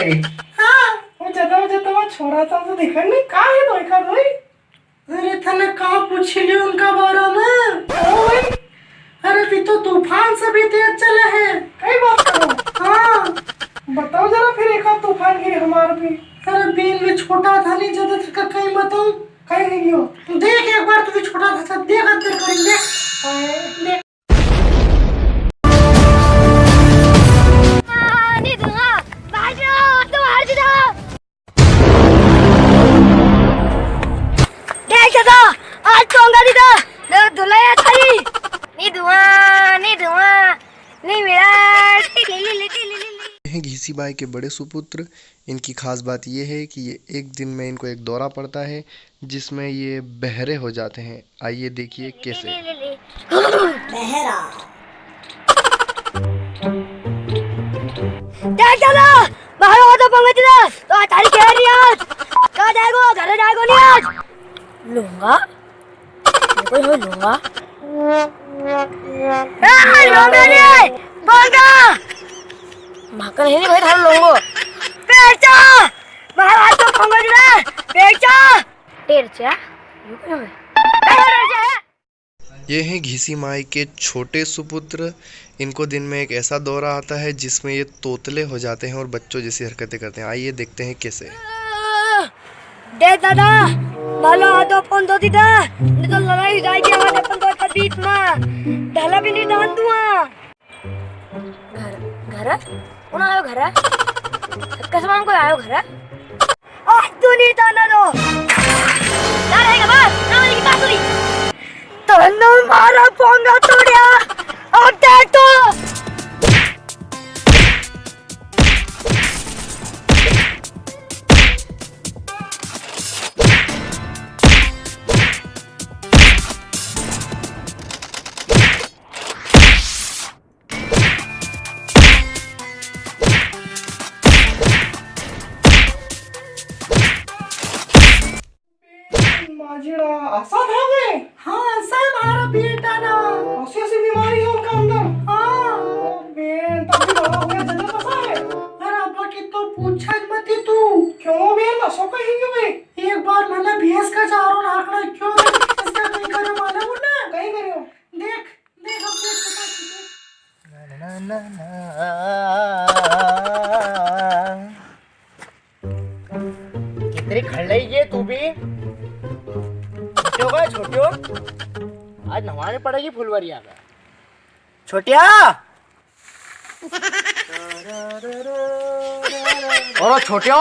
लगी। हाँ वो जता छोरा था तो देखा नहीं का है तो एका भाई। अरे तने का पूछ लियो उनका बारे में। ओ भाई अरे भी तो तूफान से भी तेज चले है। कई बात करो। हाँ बताओ जरा फिर एक तूफान की हमार भी। अरे बीन भी छोटा था नहीं ज्यादा था कहीं बताऊं कहीं नहीं गयो। तू देख एक बार तू भी छोटा था देख अंदर करेंगे देख। नहीं दूंगा बाहर जाओ तो बाहर जाओ देख दादा आज चोंगा दीदा ना धुलाया थारी नहीं मेरा हैं घीसी बाई के बड़े सुपुत्र। इनकी खास बात ये है कि ये एक दिन में इनको एक दौरा पड़ता है जिसमें ये बहरे हो जाते हैं। आइए देखिए कैसे। बहरा देख दादा बाहर हो तो पंगे दीदा तो थारी कह रही आज कहाँ जाएगो घर जाएगो नहीं आज लूंगा कोई हो लूंगा लूंगा नहीं बोलगा माकन है नहीं भाई थारे लोंगो पेचा बाहर आ तो पंगे दीदा पेचा टेरचा ये हैं घीसी माई के छोटे सुपुत्र। इनको दिन में एक ऐसा दौरा आता है जिसमें ये तोतले हो जाते हैं और बच्चों जैसी हरकतें करते हैं। आइए देखते हैं कैसे। दे दादा भालो तो फोन दो दीदा नहीं तो लड़ाई हो जाएगी हमारे अपन दो के बीच में ढाला भी नहीं डाल दूंगा घर कौन आयो घर कसमान कोई आयो घर आज तू नहीं जाना दो ना रहेगा बस ना वाली की बात हुई तो ना मारा पोंगा तोड़िया अब देख तो माजिड़ा ऐसा था वे। हाँ ऐसा है हमारा बेटा ना ऐसी बीमारी है उनका अंदर। हाँ बेन तब भी बड़ा हो गया जल्दी पता है। अरे अब्बा की तो पूछा ही मत तू क्यों बेन नसो कहीं क्यों बे। एक बार मैंने भैंस का चारों नाकड़ा क्यों इसका कहीं करे मालूम ना कहीं करे देख देख अब देख पता ना ना ना कितनी खड़ई ये तू भी छोटे छोटे आज नहाने पड़ेगी फुलवरिया का छोटिया। और छोटियो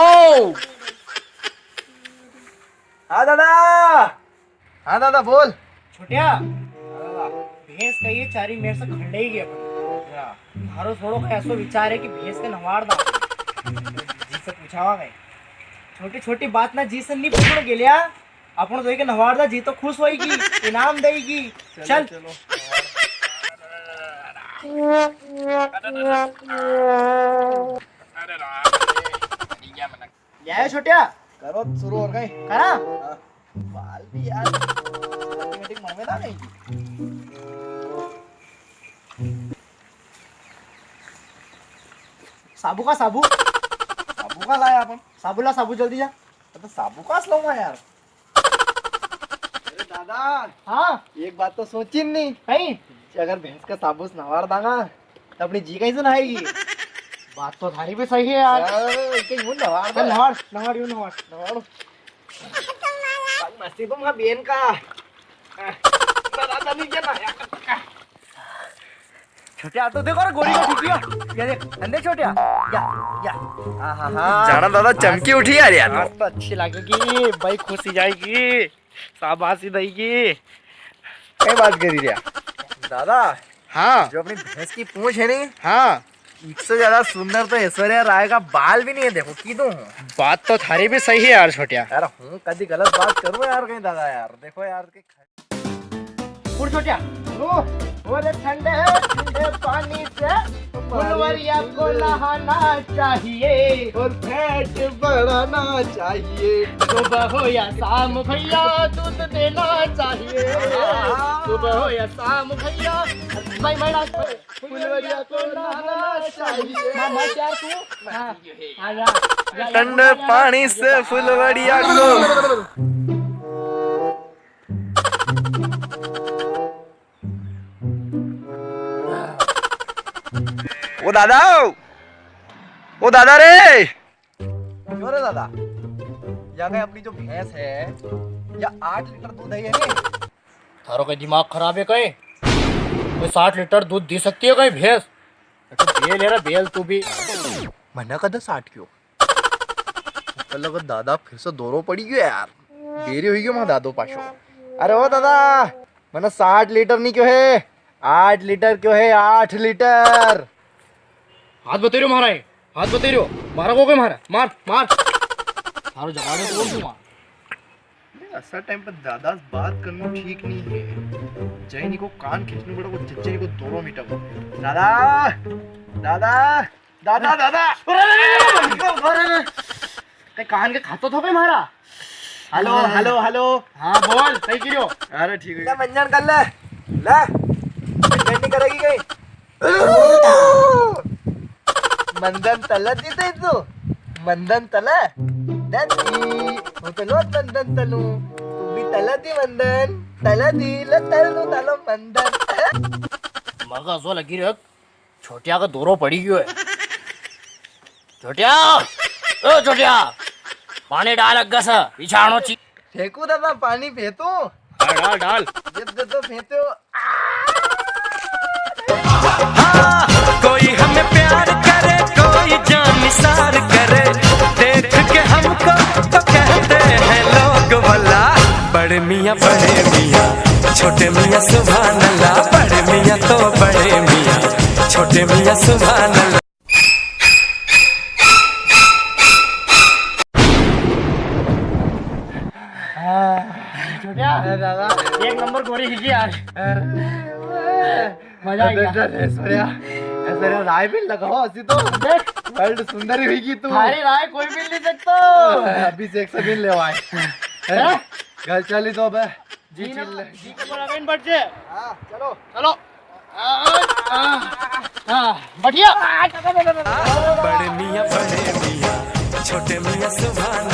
हाँ दादा बोल छोटिया भैंस का ये चारी मेरे से खंडे ही गया मारो थोड़ो का ऐसा विचार है कि भैंस के नवार दा जी से पूछावा गए छोटी छोटी बात ना जी से नहीं पूछने के लिया अपन तो के नवार दा जी तो खुश होएगी इनाम देगी चल चलो ये छोटिया करो शुरू हो गए करा बाल भी यार ऑटोमेटिक मन में ना नहीं साबू का लाया अपन साबू जल्दी जा तो साबू का लूंगा यार। अरे दादा हाँ एक बात तो सोची नहीं कहीं अगर भैंस का साबू नवार दांगा तो अपनी जी कहीं से नहाएगी। बात तो थारी भी सही है यार नवार मस्ती तुम बेन का छोटिया तो देखो गोरी को ठीक है देख अंदर छोटिया या जाना दादा चमकी उठी यार यार तो अच्छी लगेगी भाई खुशी जाएगी शाबाशी देगी क्या बात करी रिया दादा। हाँ जो अपनी भैंस की पूंछ है नहीं हाँ इससे ज्यादा सुंदर तो ऐश्वर्या राय का बाल भी नहीं है देखो की दो बात तो थारी भी सही है यार छोटिया यार हूँ कभी गलत बात करूँ यार कहीं दादा यार देखो यार के छोटिया ठंडे पानी से फुलवरिया को नहाना चाहिए और फैट बढ़ाना चाहिए। सुबह हो या शाम भैया दूध देना चाहिए। सुबह हो या शाम भैया भाई मैडम फुलवरिया को नहाना चाहिए। मामा यार तू आजा ठंडे पानी से फुलवरिया को। ओ दादा, ओ दादा रे, क्यों रे दादा? यहाँ गए अपनी जो भैंस है या 8 लीटर दूध है ये नहीं? थारो का दिमाग खराब है कहीं? कोई 60 लीटर दूध दे सकती है कहीं भैंस? तो बेल है रे बेल तू भी। मना कदा 60 क्यों? लगा दादा फिर से दोरो पड़ी गयो यार। देरी हुई क्यों मां दादो पाशो? अरे ओ दादा, मैंने 60 लीटर नहीं क्यों है? 8 लीटर क्यों है? 8 लीटर। हाथ बते रहो मारा है, हाथ बते रहो मारा को मारा मार मार थारो जगाड़े तो बोल तू मार। ऐसा टाइम पर दादा से बात करना ठीक नहीं है। जैनी को कान खींचने पड़ा को जज्जे को दोनों मीटर को। दादा दादा दादा दादा ते कान के खातो थोपे मारा। Hello hello hello. हाँ बोल सही की रहो। अरे ठीक है मंजन कर ले ले नहीं करेगी कहीं। मंदन तलत नहीं थे तू मंदन तला दादी वो तो लोट मंदन तलू तू भी तलत ही मंदन तलती ल तलू तलो मंदन। मगा जो लगी रे छोटिया का दोरो पड़ी गयो है। छोटिया ओ छोटिया पानी डाल अग्गा सा बिछाणो ची। फेंकू दादा पानी फेंकू डाल डाल जब तो फेंकते हो। कोई हमें प्यार करे कोई जान निसार करे देख के हमको तो कहते हैं लोग भला बड़े मियाँ छोटे मियाँ सुभान अल्लाह बड़े मियाँ तो बड़े मियाँ छोटे मियाँ सुभान अल्लाह। छोटिया दादा एक नंबर गोरी खींची यार मजा आ गया। ऐश्वर्या ऐश्वर्या राय भी लगाओ ऐसी तो देख वर्ल्ड सुंदरी हुई तू। थारी राय कोई मिल नहीं सकता। अभी से 100 मिल ले आए हैं? घर चली तो अब जी जी के बोला कहीं बढ़ जे। हाँ चलो चलो बढ़िया बड़े मियाँ छोटे मियाँ सुभान